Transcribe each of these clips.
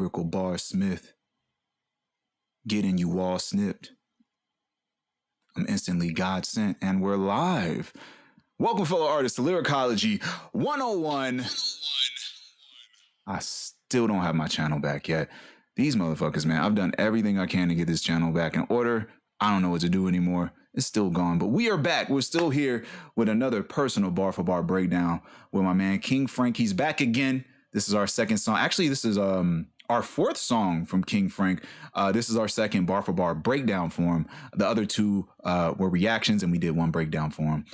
lyrical bar smith, getting you all snipped. I'm instantly God sent, and we're live. Welcome, fellow artists, to Lyricology 101. I still don't have my channel back yet. These motherfuckers, man, I've done everything I can to get this channel back in order. I don't know what to do anymore. It's still gone, but we are back. We're still here with another personal bar for bar breakdown with my man King Franck. He's back again. This is our second song. Actually, this is our fourth song from King Franck. This is our second bar for bar breakdown for him. The other two were reactions, and we did one breakdown for him.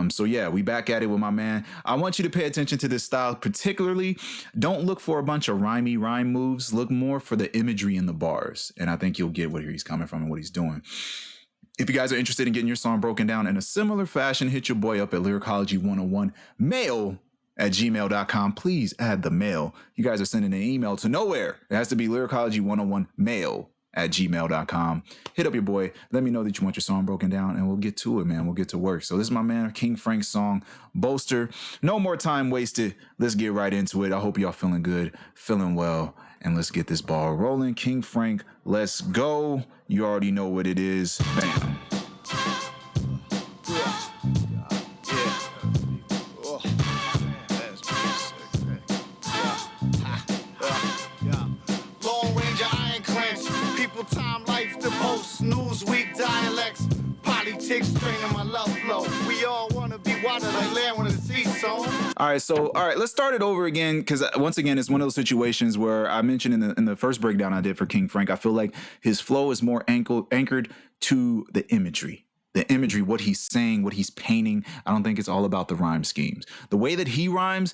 So yeah, we back at it with my man. I want you to pay attention to this style particularly. Don't look for a bunch of rhyme moves. Look more for the imagery in the bars. And I think you'll get where he's coming from and what he's doing. If you guys are interested in getting your song broken down in a similar fashion, hit your boy up at lyricology101mail@gmail.com. Please add the mail. You guys are sending an email to nowhere. It has to be lyricology101mail@gmail.com. Hit up your boy. Let me know that you want your song broken down, and we'll get to it, man. We'll get to work. So this is my man King Franck's song, Bolster. No more time wasted. Let's get right into it. I hope y'all feeling good, feeling well, and let's get this ball rolling. King Franck, let's go. You already know what it is. Bam. Time, life, the most, news week, dialects, politics, training my love flow. We all want to be water like land when the sea's sown. All right, let's start it over again, because once again, it's one of those situations where I mentioned in the first breakdown I did for King Franck, I feel like his flow is more anchored to the imagery. The imagery, what he's saying, what he's painting. I don't think it's all about the rhyme schemes. The way that he rhymes,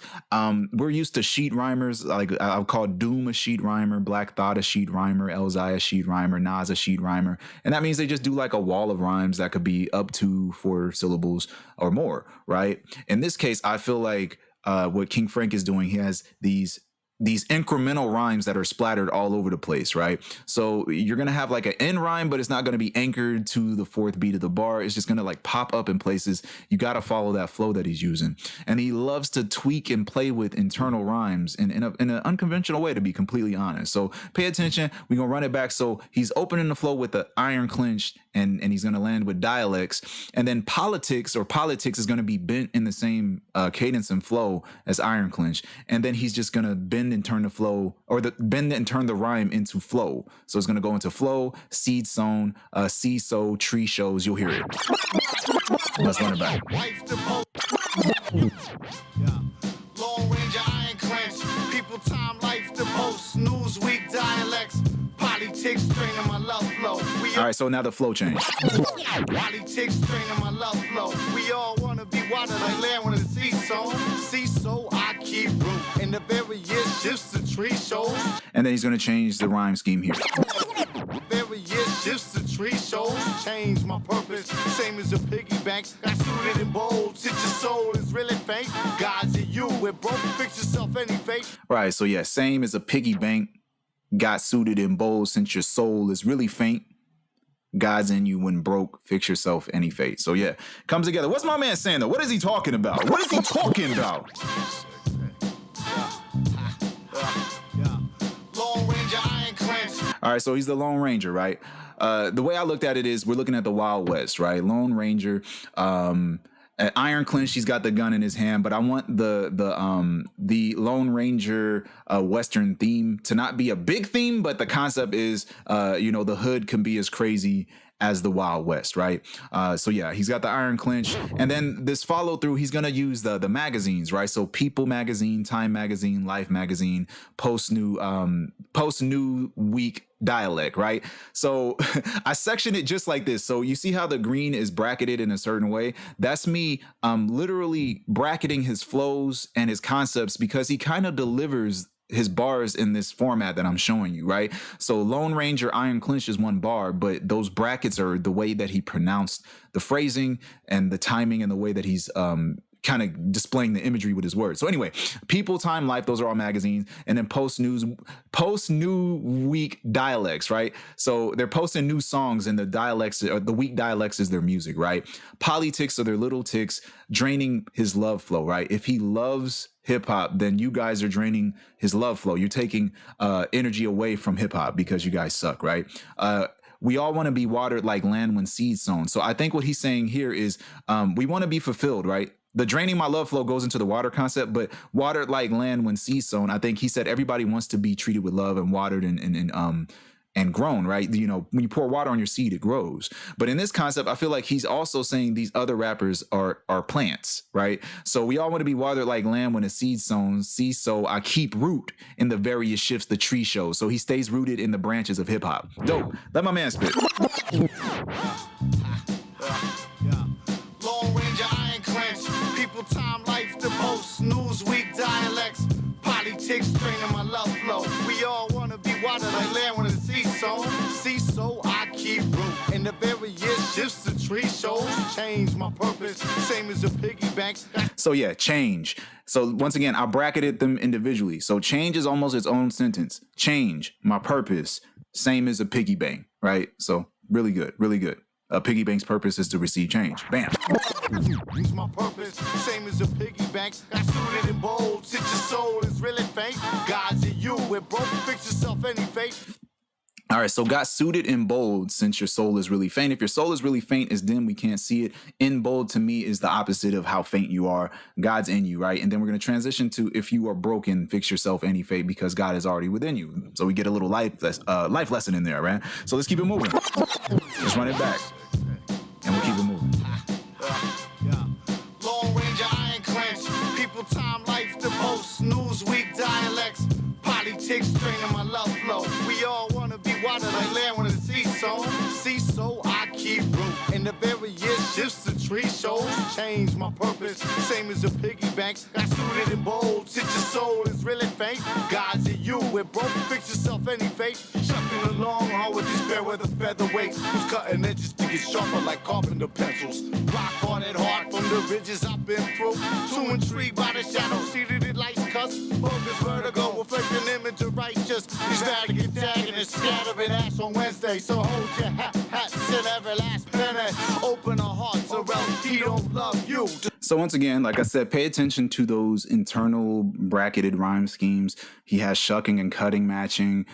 we're used to sheet rhymers. Like I'll call Doom a sheet rhymer, Black Thought a sheet rhymer, Elzai a sheet rhymer, Nas a sheet rhymer. And that means they just do like a wall of rhymes that could be up to 4 syllables or more, right? In this case, I feel like what King Franck is doing, he has these incremental rhymes that are splattered all over the place, right? So you're gonna have like an end rhyme, but it's not gonna be anchored to the 4th beat of the bar. It's just gonna like pop up in places. You gotta follow that flow that he's using. And he loves to tweak and play with internal rhymes in an unconventional way, to be completely honest. So pay attention. We're gonna run it back. So he's opening the flow with the iron clenched, and he's gonna land with dialects. And then politics is gonna be bent in the same cadence and flow as iron clenched. And then he's just gonna bend and turn the flow, or bend and turn the rhyme into flow. So it's going to go into flow, seed sown, seed sow, tree shows. You'll hear it. Let's run it back. Long range, iron clenched. People, time, life, the post, news week, dialects, politics, training my love flow. All right, so now the flow change. Politics, training my love flow. We all want to be water like land when the sea's sown. See, so I keep root. And the very year shifts the tree shows. And then he's going to change the rhyme scheme here. Every year shifts the tree shows. Change my purpose, same as a piggy bank. I suited in bold, since your soul is really faint. God's in you, when broke, fix yourself any fate. Right, so yeah, same as a piggy bank. Got suited in bold, since your soul is really faint. God's in you, when broke, fix yourself any fate. So yeah, comes together. What's my man saying though? What is he talking about? What is he talking about? Long range, iron clenched. All right, so he's the Lone Ranger, right? The way I looked at it is we're looking at the Wild West, right? Lone Ranger, iron clenched, he's got the gun in his hand, but I want the Lone Ranger Western theme to not be a big theme, but the concept is, the hood can be as crazy as the Wild West, right? So yeah, he's got the iron clench, and then this follow through, he's gonna use the magazines, right? So People magazine, Time magazine, Life magazine, Post New Week dialect, right? So I section it just like this. So you see how the green is bracketed in a certain way? That's me literally bracketing his flows and his concepts, because he kind of delivers his bars in this format that I'm showing you, right? So Lone Ranger, iron clenched is one bar, but those brackets are the way that he pronounced the phrasing and the timing and the way that he's kind of displaying the imagery with his words. So anyway, People, Time, Life, those are all magazines. And then Post New Week dialects, right? So they're posting new songs, and the dialects, or the week dialects, is their music, right? Politics are their little ticks, draining his love flow, right? If he loves hip hop, then you guys are draining his love flow. You're taking energy away from hip hop because you guys suck, right? We all want to be watered like land when seeds sown. So I think what he's saying here is we want to be fulfilled, right? The draining my love flow goes into the water concept, but watered like land when seeds sown. I think he said everybody wants to be treated with love and watered and grown, right? You know, when you pour water on your seed, it grows. But in this concept, I feel like he's also saying these other rappers are plants, right? So we all want to be watered like land when a seed sown. See, so I keep root in the various shifts the tree shows. So he stays rooted in the branches of hip hop. Dope. Let my man spit. Long range, I ain't clenched. People, time, life, the most. Newsweek, dialects. Politics, draining my love flow. We all wanna be watered like land when it's sea sown. See, so I keep root. And the various shifts the tree shows. Change my purpose, same as a piggy bank. So yeah, change. So once again, I bracketed them individually. So change is almost its own sentence. Change, my purpose, same as a piggy bank, right? So really good, really good. A piggy bank's purpose is to receive change. Bam. It's my purpose, same as a piggy bank. I suited in bold, since your soul is really faint. God's in you, it broke, fix yourself any fate. All right, so got suited in bold since your soul is really faint. If your soul is really faint, it's dim, we can't see it. In bold to me is the opposite of how faint you are. God's in you, right? And then we're going to transition to if you are broken, fix yourself any fate because God is already within you. So we get a little life lesson in there, right? So let's keep it moving. Let's run it back. And we'll keep it moving. Long range, I ain't clenched. People, time, life, the most. Newsweek, dialects. Politics, draining my love flow. We all wanna be watered like land when it's sea sown. See, so I keep root. And the various shifts the tree shows. Change my purpose, same as a piggy bank. I suited in bold, since your soul is really faint. God's in you, it broke, fix yourself any fate. Shucking along hard with these fairweather featherweights. Who's cutting edges to get sharper like carpenter pencils. Rock hard and hard from the ridges I've been through. Too intrigued by the shadow, seated in life's cusp. Focus, vertigo, reflecting image of righteous. These Vatican-tagonist scattering ass on Wednesday. So hold your hats in every last penny. Open our hearts or else he don't love you. So once again, like I said, pay attention to those internal bracketed rhyme schemes. He has shucking and cutting matching,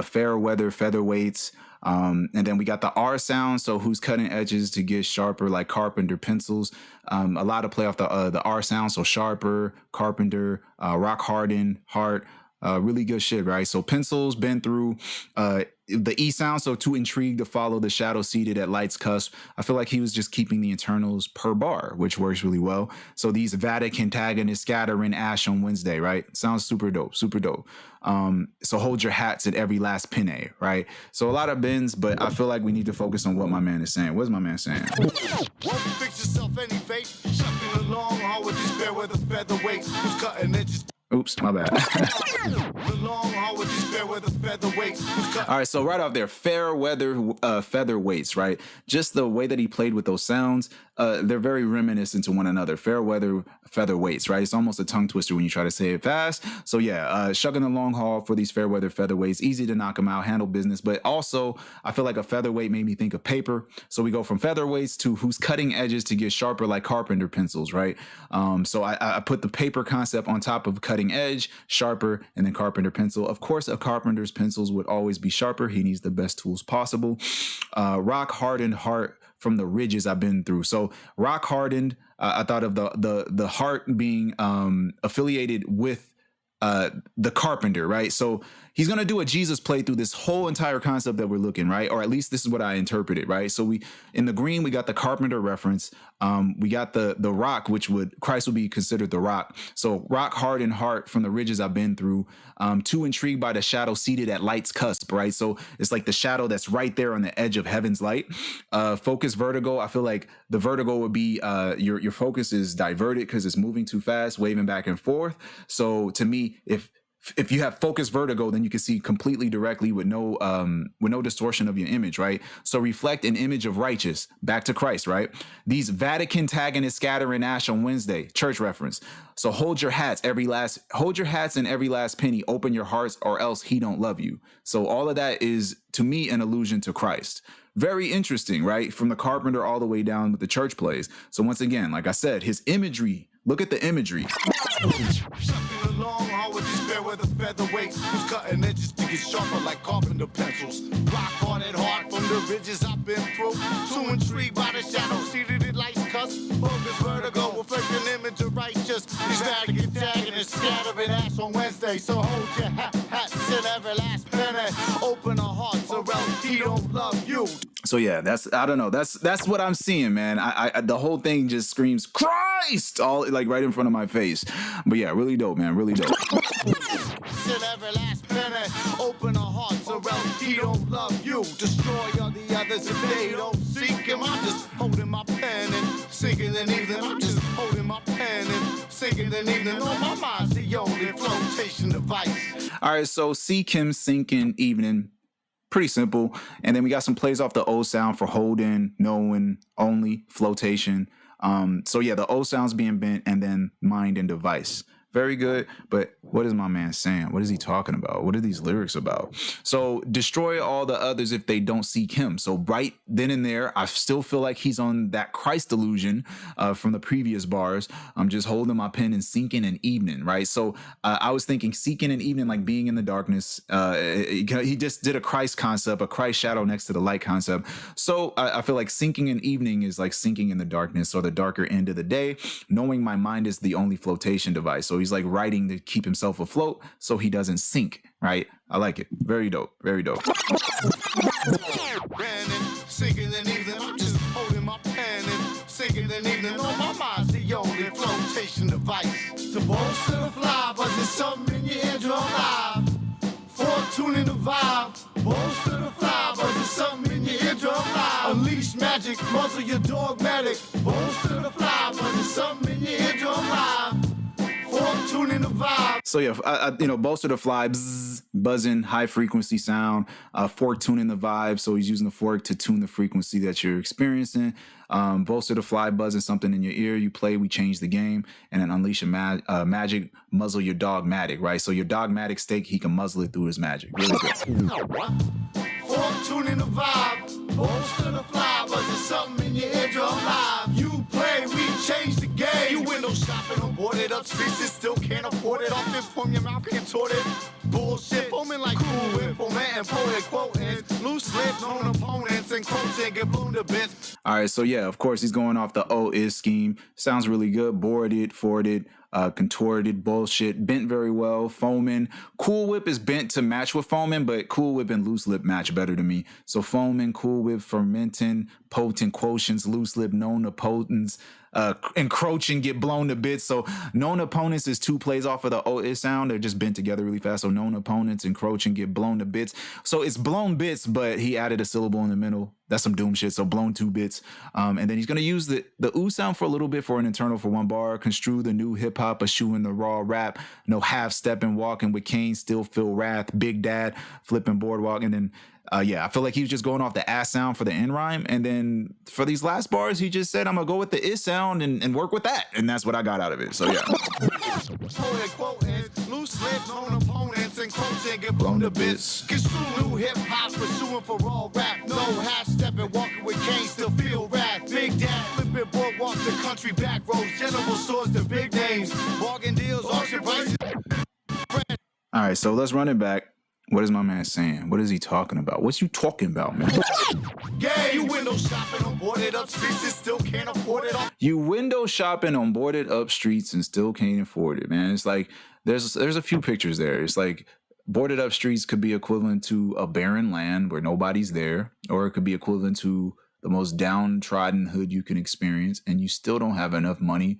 fairweather featherweights. And then we got the R sound. So who's cutting edges to get sharper like carpenter pencils. A lot of play off the R sound. So sharper, carpenter, rock hardened, heart. Really good shit, right? So pencils been through the E sound, so too intrigued to follow the shadow seated at light's cusp. I feel like he was just keeping the internals per bar, which works really well. So these Vatican-tagonist scattering ash on Wednesday, right? Sounds super dope, super dope. So hold your hats at every last pinay, right? So a lot of bends, but I feel like we need to focus on what my man is saying. What's my man saying? Won't fix yourself any fate. Shucking along hard with these fairweather featherweights. Who's cutting edges? Oops, my bad. All right, so right off there, fair weather featherweights, right? Just the way that he played with those sounds, they're very reminiscent to one another. Fair weather featherweights, right? It's almost a tongue twister when you try to say it fast. So yeah, shucking the long haul for these fair weather featherweights, easy to knock them out, handle business. But also, I feel like a featherweight made me think of paper. So we go from featherweights to who's cutting edges to get sharper like carpenter pencils, right? So I put the paper concept on top of cutting edge, sharper, and then carpenter pencil. Of course, a carpenter's pencils would always be sharper. He needs the best tools possible. Rock hardened heart from the ridges I've been through. So rock hardened, I thought of the heart being affiliated with the carpenter, right? So he's going to do a Jesus play through this whole entire concept that we're looking, right? Or at least this is what I interpreted, right? So we, in the green, we got the carpenter reference. We got the rock, which Christ would be considered the rock. So rock hardened heart from the ridges I've been through. Too intrigued by the shadow seated at light's cusp, right? So it's like the shadow that's right there on the edge of heaven's light. Focus vertigo. I feel like the vertigo would be your focus is diverted because it's moving too fast, waving back and forth. So to me, if if you have focused vertigo, then you can see completely directly with no distortion of your image, right? So reflect an image of righteous back to Christ, right? These Vatican-tagonist scatter and ash on Wednesday, church reference. So hold your hats and every last penny, open your hearts or else he don't love you. So all of that is to me an allusion to Christ. Very interesting, right? From the Carpenter all the way down with the church plays. So once again, like I said, his imagery, look at the imagery. Shucking along, all with these fairweather featherweights. Who's cutting edges to get sharper like carpenter pencils. Rock hard at heart from the ridges I've been through. Too intrigued by the shadow, seated in life's cusp. Focus vertigo, reflecting image of righteous. These Vatican-tagonist scattering ash on Wednesday. So hold your hats and every last penny. Open our hearts or else he don't love you. So yeah, I don't know. That's what I'm seeing, man. I the whole thing just screams Christ all like right in front of my face. But yeah, really dope, man. Really dope. Every last penny, open our hearts or else he don't love you. Destroy all the others if they don't seek him. I'm just holding my pen and sinking an evening. I'm just holding my pen and sinking an evening. On my mind's the only flotation device. All right, so seek him, sinking, evening. Pretty simple. And then we got some plays off the O sound for holding, knowing, only, flotation. So yeah, the O sound's being bent and then mind and device. Very good. But what is my man saying? What is he talking about? What are these lyrics about? So destroy all the others if they don't seek him. So right then and there, I still feel like he's on that Christ illusion from the previous bars. I'm just holding my pen and sinking an evening, right? So I was thinking seeking an evening, like being in the darkness. He just did a Christ concept, a Christ shadow next to the light concept. So I feel like sinking an evening is like sinking in the darkness or the darker end of the day, knowing my mind is the only flotation device. So he's like writing to keep himself afloat so he doesn't sink, right? I like it. Very dope. Very dope. Sinking an evening, I'm just holding my pen and sinking an evening. On my mind's the only flotation device. To bolster the fly, but there's something in your eardrum live. For tuning the vibe, bolster the fly, but there's something in your eardrum live. Unleash magic, muzzle your dogmatic. Bolster the fly, but there's something in your eardrum live. Tuning the vibe. So yeah, bolster the fly, bzz, buzzing, high frequency sound, fork tuning the vibe. So he's using the fork to tune the frequency that you're experiencing. Bolster the fly, buzzing something in your ear. You play, we change the game, and then unleash a magic, muzzle your dogmatic, right? So your dogmatic stake, he can muzzle it through his magic. Really good. Fork tuning the vibe, bolster the fly, buzzing something in your eardrum live. You play, we change the game. You window shopping on boarded up streets and still can't afford it. Off this from your mouth contorted. Bullshit, foaming like cool whip, fomenting, poet quoting, loose lip, known opponents, and quoting, get blown to bits. All right, so yeah, of course he's going off the O is scheme. Sounds really good. Boarded, forwarded, contorted, bullshit, bent very well. Foaming, cool whip is bent to match with foaming, but cool whip and loose lip match better to me. So foaming, cool whip, fermenting, potent quotients, loose lip, known opponents, encroaching, get blown to bits. So known opponents is two plays off of the O is sound. They're just bent together really fast. So known opponents, encroaching, get blown to bits. So it's blown bits, but he added a syllable in the middle. That's some doom shit. So blown 2 bits. And then he's going to use the oo sound for a little bit for an internal for 1 bar. Construe the new hip hop, eschewing the raw rap. No half stepping, walking with Kane, still feel wrath. Big dad, flipping boardwalk. And then, I feel like he was just going off the ass sound for the end rhyme. And then for these last bars, he just said, I'm going to go with the is sound and work with that. And that's what I got out of it. So yeah. Loose lip, known opponents, and quoting, get blown to bits. Construe new hip hop, pursuing for raw rap. No half stepping, walking with Kane, still feel wrath. Big dad, flipping boardwalk, the country back roads, general stores, the big names, bargain deals, auction prices. All right, so let's run it back. What is my man saying? What is he talking about? What's you talking about, man? Yeah, you window shopping on boarded up streets and still can't afford it. You window shopping on boarded up streets and still can't afford it, man. It's like there's a few pictures there. It's like boarded up streets could be equivalent to a barren land where nobody's there, or it could be equivalent to the most downtrodden hood you can experience, and you still don't have enough money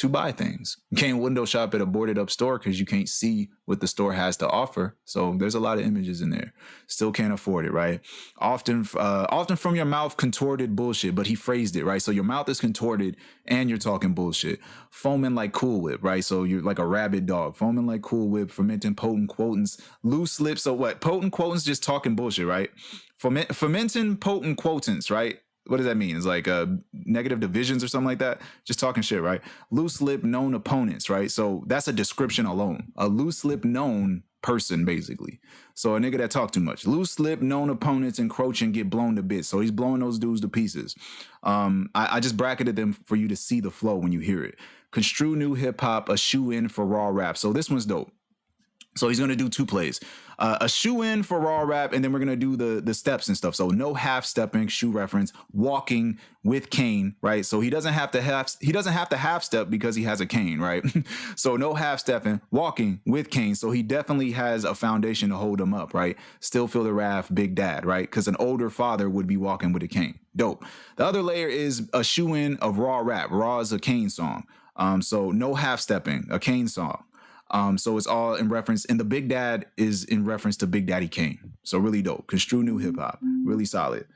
to buy things. You can't window shop at a boarded up store because you can't see what the store has to offer. So there's a lot of images in there. Still can't afford it, right? Often from your mouth contorted bullshit, but he phrased it, right? So your mouth is contorted and you're talking bullshit. Foaming like Cool Whip, right? So you're like a rabid dog. Foaming like Cool Whip, fermenting potent quotants, loose lips. So what? Potent quotants, just talking bullshit, right? Fermenting potent quotants, right? What does that mean? It's like negative divisions or something like that. Just talking shit, right? Loose lip known opponents, right? So that's a description alone. A loose lip known person, basically. So a nigga that talk too much. Loose lip known opponents encroach and get blown to bits. So he's blowing those dudes to pieces. I just bracketed them for you to see the flow when you hear it. Construe new hip hop, a shoe in for raw rap. So this one's dope. So he's going to do two plays, a shoe in for raw rap, and then we're going to do the steps and stuff. So no half stepping, shoe reference, walking with cane, right? So he doesn't have to half step because he has a cane, right? So no half stepping, walking with cane. So he definitely has a foundation to hold him up, right? Still feel the wrath, big dad, right? Because an older father would be walking with a cane. Dope. The other layer is a shoe in of raw rap. Raw is a cane song. So no half stepping, a cane song. So it's all in reference, and the Big Dad is in reference to Big Daddy Kane. So really dope. Construe new hip hop, really solid.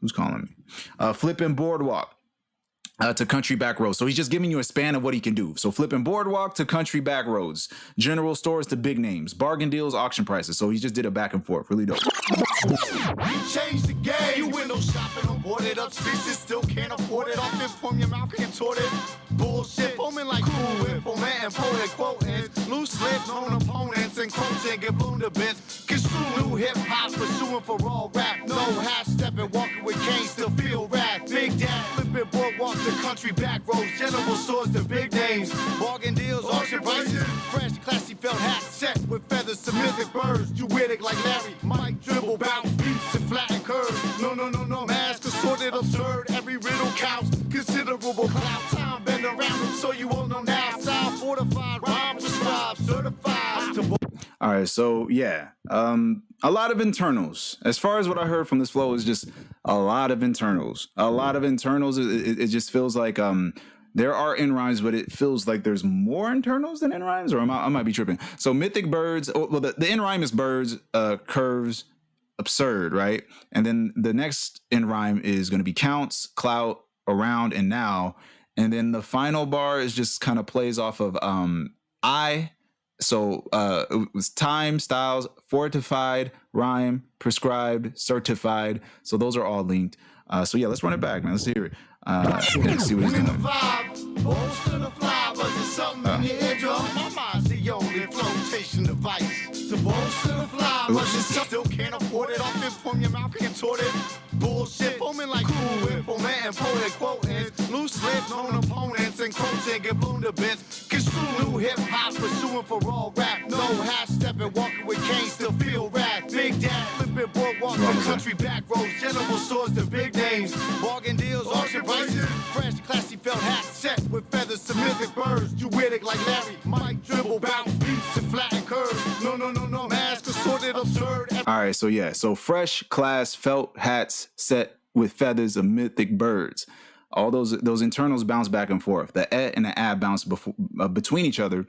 Who's calling me? Flipping boardwalk to country back roads. So he's just giving you a span of what he can do. So flipping boardwalk to country back roads, general stores to big names, bargain deals, auction prices. So he just did a back and forth, really dope. Change the game. You window shopping on boarded up streets and still can't afford it. Off it from your mouth contorted. Bullshit, foaming like Cool Whip, fomenting poet quotants, loose lip known opponents, and quotes and get blown to bits. Construe new hip hop, pursuing for raw rap. No half stepping, walking with cane, still feel wrath. Big dad, flipping boardwalk to country back roads, general stores to big names, bargain deals, auction prices, fresh classy felt hat set with feathers to mythic birds. Druidic like Larry, Mike dribble, bounce beats and flatten curves. No, mask assorted, absurd. Every riddle counts, considerable clout. Time bend around them, so you all know now. Style fortified, rhyme prescribed, certified. All right, so yeah, a lot of internals. As far as what I heard from this flow is just a lot of internals. It just feels like there are in rhymes, but it feels like there's more internals than in rhymes, or I might be tripping. So mythic birds. Well, the in rhyme is birds, curves, absurd, right? And then the next in rhyme is going to be counts, clout, around, and now. And then the final bar is just kind of plays off of I. So it was time, styles, fortified, rhyme, prescribed, certified. So those are all linked. So yeah, let's run it back, man. Let's hear it. Let's see what he's doing. Bolster the fly, but there's something in your eardrum. My mind's the only flotation device. To bolster the fly, but still can't afford it. Off it from your mouth contorted. Bullshit, foaming like Cool Whip, fomenting poet quotants, loose lip known opponents, and quotes and get blown to bits. Construe new hip hop, pursuing for raw rap. No half stepping, walking with cane, still feel wrath. Big dad, flipping boardwalk to country back roads, general stores to big names, bargain deals, auction prices, fresh classy felt hat set with feathers to mythic birds. Druidic like Larry, Mike dribble, bounce beats and flatten curves. No, mask assorted, absurd. All right, so yeah, so fresh class felt hats set with feathers of mythic birds. All those internals bounce back and forth. The and the ab bounce between each other,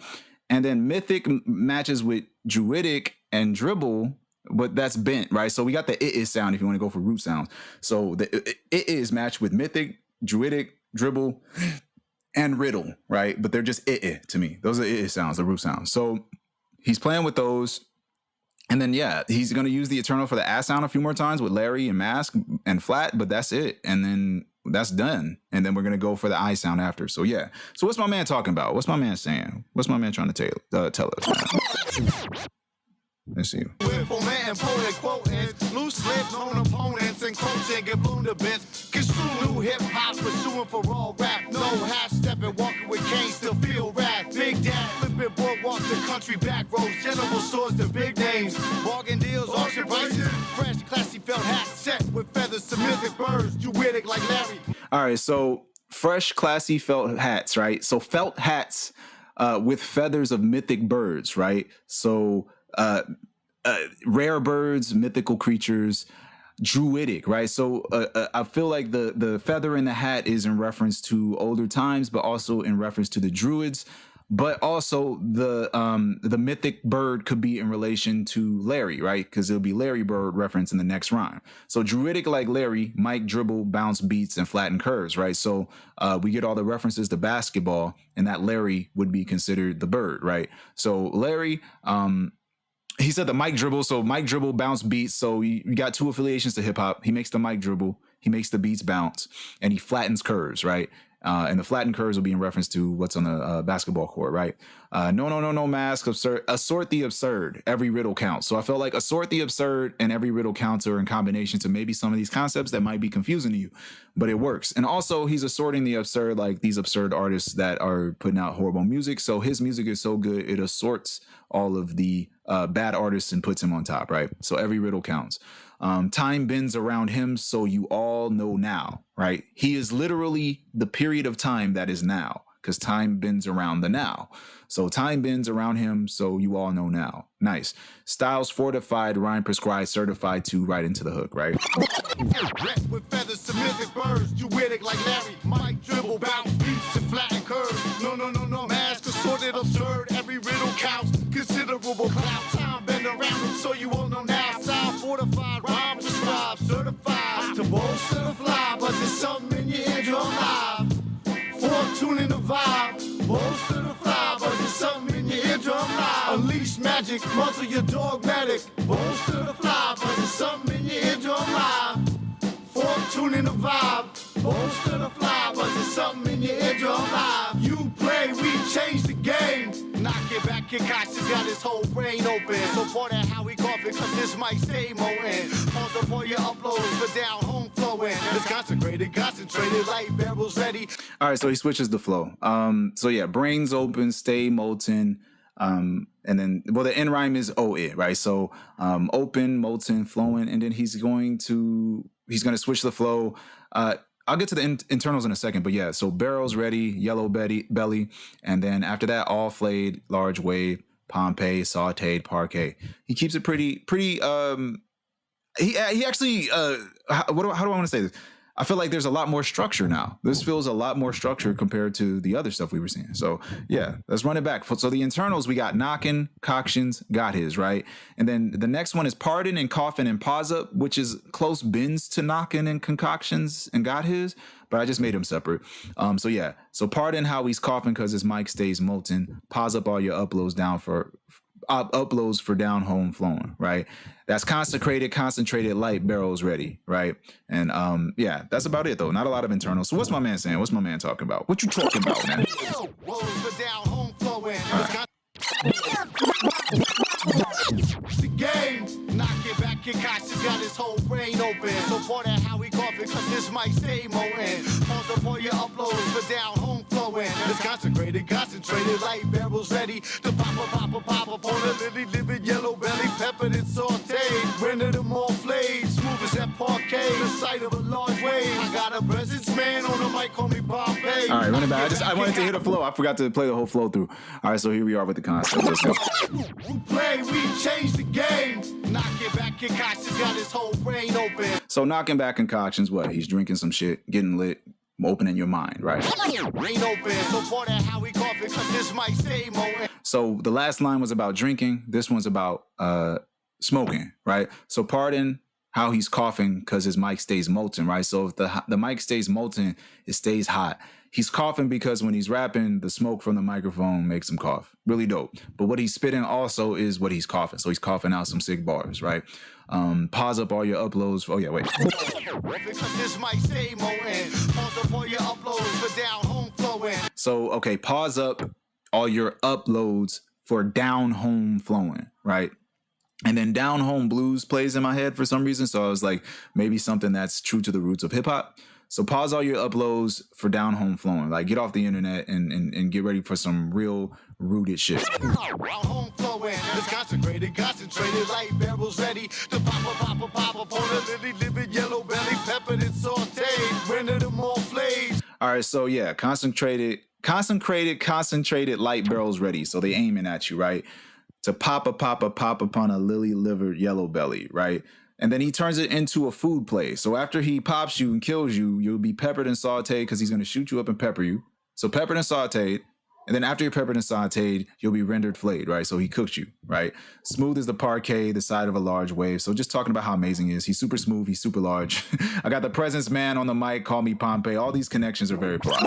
and then mythic matches with druidic and dribble, but that's bent, right? So we got the it is sound if you want to go for root sounds. So the it is matched with mythic, druidic, dribble, and riddle, right? But they're just it to me. Those are it sounds, the root sounds. So he's playing with those. And then, yeah, he's going to use the eternal for the ass sound a few more times with Larry and Mask and Flat, but that's it. And then that's done. And then we're going to go for the I sound after. So, yeah. So what's my man talking about? What's my man saying? What's my man trying to tell us? Let's see. Fomenting poet quotants, loose lip known opponents, and quotes and get blown to bits. Construe new hip hop, pursuing for raw rap. No half stepping, walking with cane, still feel wrath. Big dad, flipping boardwalk to country back roads, general stores to big names, bargain deals, auction prices, fresh classy felt hat set with feathers to mythic birds. Druidic like Larry. All right, so fresh classy felt hats, right? So felt hats with feathers of mythic birds, right? So rare birds, mythical creatures, druidic, right? So I feel like the feather in the hat is in reference to older times, but also in reference to the druids. But also the mythic bird could be in relation to Larry, right? Because it'll be Larry Bird reference in the next rhyme. So druidic like Larry, Mike dribble, bounce beats, and flatten curves, right? So we get all the references to basketball, and that Larry would be considered the bird, right? So Larry, he said the mic dribble. So mic dribble, bounce beats. So you got two affiliations to hip hop. He makes the mic dribble, he makes the beats bounce, and he flattens curves, right? And the flattened curves will be in reference to what's on the basketball court, right? No mask, absurd, assort the absurd, every riddle counts. So I felt like assort the absurd and every riddle counts are in combination to maybe some of these concepts that might be confusing to you, but it works. And also he's assorting the absurd, like these absurd artists that are putting out horrible music. So his music is so good, it assorts all of the bad artists and puts him on top, right? So every riddle counts. Time bends around him, so you all know now, right? He is literally the period of time that is now, because time bends around the now. So time bends around him, so you all know now. Nice. Styles fortified, rhyme prescribed, certified to right into the hook, right? With feathers to mythic birds, druidic like Larry, Mike dribble, bounce beats and flatten curves. No, mask assorted absurd, every riddle counts, considerable clout. Time bend around him, so you all know now. Style fortified, rhyme prescribed, certified to bolster the fly, but there's something in your eardrum live. For tuning the vibe, bolster the fly, but there's something in your eardrum live. Unleash magic, muzzle your dogmatic, bolster the fly, but there's something in your eardrum live. For tuning the vibe, bolster the fly, but there's something in your eardrum live. You play, we change the game. Knock it back, your cox has got his whole brain open. So part of how we coughing, cause this might stay moaning. Pause up all your uploads for down home flowing. It's concentrated, light barrels ready. All right, so he switches the flow. So yeah, brains open, stay molten. And then, well, the end rhyme is right? So open, molten, flowing, and then he's going to switch the flow. I'll get to the internals in a second, but yeah, so barrels ready, yellow belly, and then after that, all flayed, large wave, Pompeii, sauteed, parquet. He keeps it pretty. He actually, how do I want to say this? I feel like there's a lot more structure now. This feels a lot more structured compared to the other stuff we were seeing. So yeah, let's run it back. So the internals, we got knocking, concoctions, got his, right? And then the next one is pardon and coffin and pause up, which is close bends to knocking and concoctions and got his, but I just made them separate. So yeah, so pardon how he's coughing because his mic stays molten. Pause up all your uploads for down home flowing, right? That's concentrated light barrels ready, right? And yeah, that's about it though. Not a lot of internals. So what's my man saying? What's my man talking about? What you talking about, man? Down home flowing. The game, knock it back, your cox has got his whole brain open. So part of how we coughing, cause this might stay moaning. Pause up all your uploads for down home flowing. It's concentrated, light barrels ready to pop up on a lily livid yellow belly, peppered and sauteed. Render them all flayed, smooth as that parquet, the sight of a large wave. I got a presence man on the mic, call me Pompeii. All right, run it back. I wanted to hit a flow. I forgot to play the whole flow through. All right, so here we are with the concept. Let's go. We play, we change the game. Knock it back, your cox has got his whole brain open. So knocking back concoctions, what? He's drinking some shit, getting lit, opening your mind, right? Brain open, so part of how we coughing, cause this might stay moaning. So the last line was about drinking. This one's about smoking, right? So pardon how he's coughing because his mic stays molten, right? So if the mic stays molten, it stays hot. He's coughing because when he's rapping, the smoke from the microphone makes him cough. Really dope. But what he's spitting also is what he's coughing. So he's coughing out some sick bars, right? Pause up all your uploads. Oh yeah, wait. Because this might stay moaning. Pause up all your uploads for down home flowing. So, okay, pause up all your uploads for down home flowing, right? And then down home blues plays in my head for some reason. So I was like, maybe something that's true to the roots of hip hop. So pause all your uploads for down home flowing. Like get off the internet and get ready for some real rooted shit. Down home flowing. It's concentrated, light barrels ready to pop up on a lily livid yellow belly, peppered and sauteed. Render them all flayed. All right, so yeah, concentrated light barrels ready. So they aiming at you, right? To pop upon a lily livered yellow belly, right? and then he turns it into a food play. So after he pops you and kills you, you'll be peppered and sauteed because he's going to shoot you up and pepper you. So peppered and sauteed. And then after you're peppered and sauteed, you'll be rendered flayed, right? So he cooks you, right? Smooth as the parquet, the side of a large wave. So just talking about how amazing he is. He's super smooth. He's super large. I got the presence man on the mic. Call me Pompey. All these connections are very proud.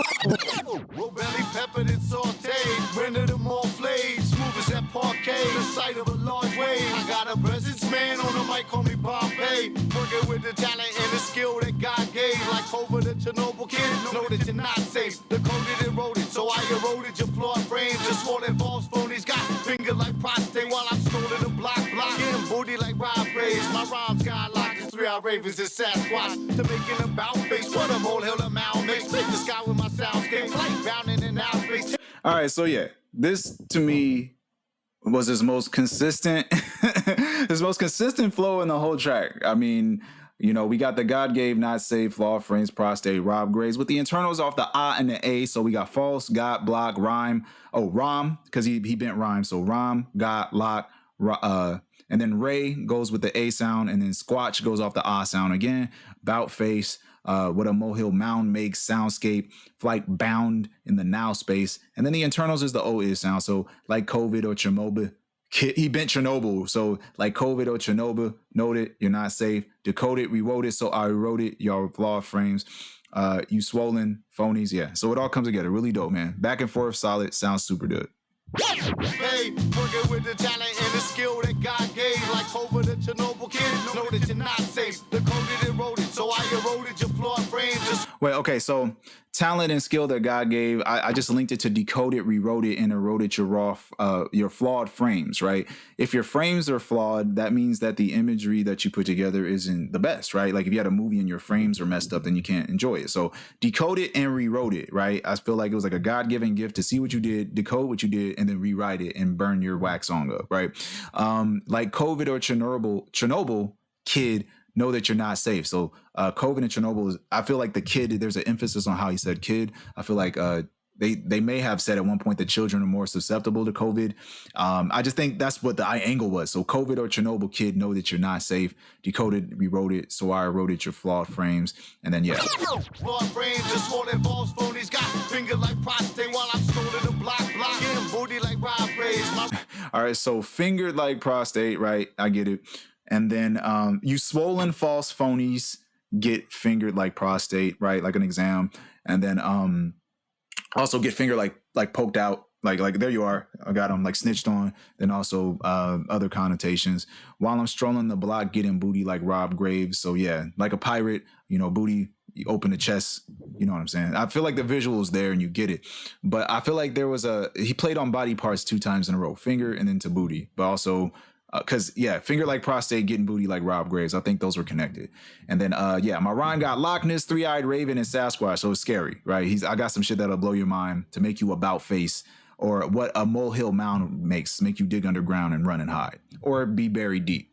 Roll belly peppered and sauteed, rendered them all flayed, smooth as that parquet, the sight of a large wave. I got a presence man on the mic, call me Pompey, working with the talent and the skill that God gave, like over the Chernobyl kid, know that you're not safe. The code that eroded, so I eroded your flawed frames. The swollen false phonies got finger like prostate while I'm strolling the block, getting booty like Rob Graves. My rhymes got locked, it's 3 ravens and Sasquatch, to making a bout face. What a molehill amount makes, make the sky with my soundscape, light bounding in out space. All right, so yeah, this to me was his most consistent, his most consistent flow in the whole track. I mean, you know, we got the God gave, not safe, flaw frames, prostate, Rob Graves with the internals off the A and the A. So we got false, got, block, rhyme. Oh, Rom, because he bent rhyme. So Rom, got, lock, and then Ray goes with the A sound, and then Squatch goes off the A sound again. Bout face, what a molehill mound makes, soundscape, flight bound in the now space. And then the internals is the O is sound. So like COVID or Chernobyl. He bent Chernobyl. So like COVID or Chernobyl, note it, you're not safe. Decode it, rewrote it, so I wrote it, y'all flawed frames. You swollen phonies, yeah. So it all comes together. Really dope, man. Back and forth, solid, sounds super good. Hey, working with the talent and the skill that God gave, like over the Chernobyl kid, know that you're not safe. The code that eroded, so I eroded your flawed frames. Wait, okay, so talent and skill that God gave, I just linked it to decode it, rewrote it, and eroded your flawed frames, right? If your frames are flawed, that means that the imagery that you put together isn't the best, right? Like if you had a movie and your frames are messed up, then you can't enjoy it. So decode it and rewrote it, right? I feel like it was like a God-given gift to see what you did, decode what you did, and then rewrite it and burn your wax song up, right? Like COVID or Chernobyl kid, know that you're not safe. So COVID and Chernobyl is, I feel like the kid, there's an emphasis on how he said kid. I feel like they may have said at one point that children are more susceptible to COVID. I just think that's what the angle was. So COVID or Chernobyl kid, know that you're not safe. Decoded, rewrote it, so I wrote it, your flawed frames. And then, yeah. Flawed frames, just swollen false phonies got finger like prostate while I'm strolling the block, getting booty like Rob Graves. All right, so fingered like prostate, right? I get it. And then you swollen false phonies get fingered like prostate, right? Like an exam. And then also get fingered like poked out. Like there you are. I got them like snitched on. Then also other connotations. While I'm strolling the block, getting booty like Rob Graves. So yeah, like a pirate, you know, booty, you open the chest. You know what I'm saying? I feel like the visual is there and you get it. But I feel like he played on body parts 2 times in a row. Finger and then to booty. But also... Because, yeah, finger like prostate, getting booty like Rob Graves. I think those were connected. And then, yeah, my rhyme got Loch Ness, 3-eyed Raven, and Sasquatch. So it's scary, right? I got some shit that'll blow your mind to make you about face, or what a molehill mound makes, make you dig underground and run and hide, or be buried deep.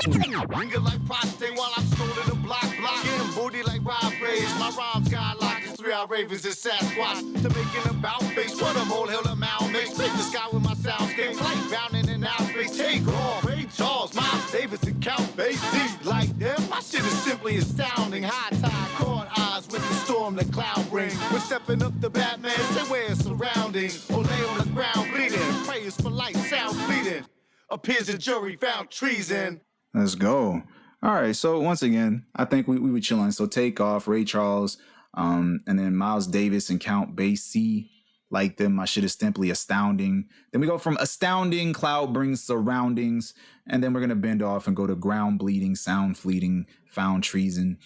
Finger like prostate while I'm strolling the block, getting booty like Rob Graves. My rhymes got locked, it's 3-eyed Ravens and Sasquatch, to making about face. What a molehill amount makes, make the sky with my soundscape, light bounding in out space. Take off, Ray Charles, Miles Davis, and Count Basie. Like them, my shit is simply astounding. High tide, caught eyes with the storm the cloud bring. We're stepping up the Batman, say where it's surrounding. Or lay on the ground bleeding, prayers for light, sound bleeding. Appears a jury found treason. Let's go. All right, so once again, I think we were chilling. So take off, Ray Charles, and then Miles Davis and Count Basie. Like them, my shit is simply astounding. Then we go from astounding, cloud brings surroundings, and then we're gonna bend off and go to ground bleeding, sound fleeting, found treason,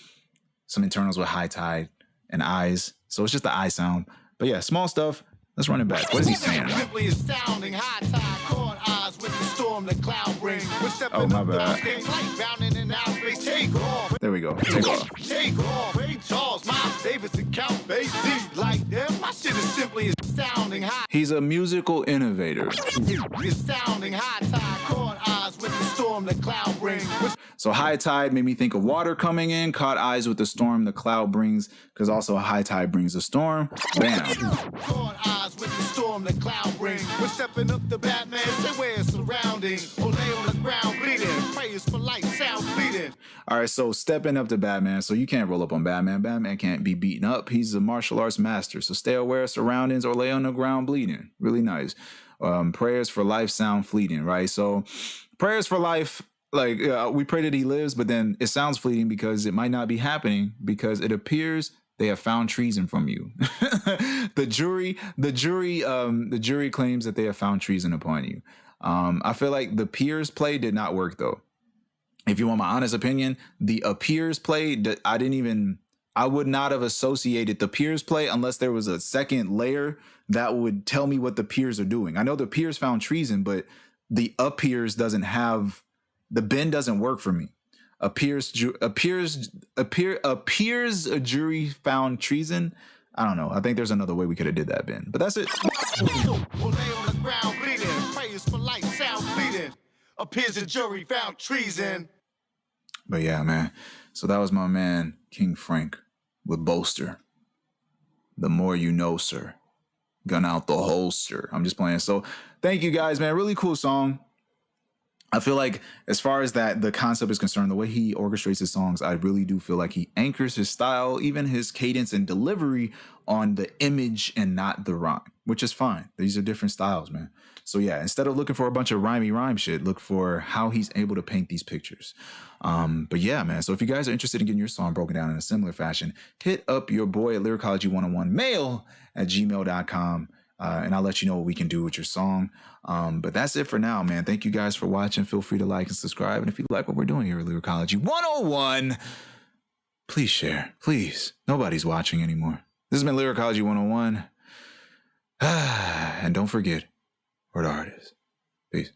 some internals with high tide and eyes. So it's just the eye sound. But yeah, small stuff. Let's run it back. What is he saying? Simply astounding, high tide, caught eyes with the storm the cloud bring. Oh, my bad. Take off. There we go. Take off. Take off. Ray Charles, Miles Davis, and Count Basie. Like them, my shit is simply astounding. High. He's a musical innovator. Astounding, high tide, caught eyes with the storm the cloud bring. So high tide made me think of water coming in, caught eyes with the storm the cloud brings, because also high tide brings a storm. Bam. Caught eyes with the storm the cloud bring. We're stepping up the Batman, say where it's surrounding. Or lay on the ground bleeding, pray Prayers for life sound pleading. All right, so stepping up to Batman. So you can't roll up on Batman. Batman can't be beaten up. He's a martial arts master. So stay aware of surroundings or lay on the ground bleeding. Really nice. Prayers for life sound fleeting, right? So prayers for life, like we pray that he lives, but then it sounds fleeting because it might not be happening because it appears they have found treason from you. The jury claims that they have found treason upon you. I feel like the peers play did not work though. If you want my honest opinion, the appears play, I would not have associated the peers play unless there was a second layer that would tell me what the peers are doing. I know the peers found treason, but the appears doesn't have, the bend doesn't work for me. Appears a jury found treason. I don't know. I think there's another way we could have did that, Ben. But that's it. We'll lay on the ground bleeding. Prayers for life sound pleading. Appears a jury found treason. But yeah, man. So that was my man, King Franck, with Bolster. The more you know, sir. Gun out the holster. I'm just playing. So thank you guys, man. Really cool song. I feel like as far as that, the concept is concerned, the way he orchestrates his songs, I really do feel like he anchors his style, even his cadence and delivery on the image and not the rhyme, which is fine. These are different styles, man. So yeah, instead of looking for a bunch of rhyme shit, look for how he's able to paint these pictures. But yeah, man. So if you guys are interested in getting your song broken down in a similar fashion, hit up your boy at lyricology101mail@gmail.com. And I'll let you know what we can do with your song. But that's it for now, man. Thank you guys for watching. Feel free to like and subscribe. And if you like what we're doing here at Lyricology 101, please share. Please. Nobody's watching anymore. This has been Lyricology 101. And don't forget where the heart is. Peace.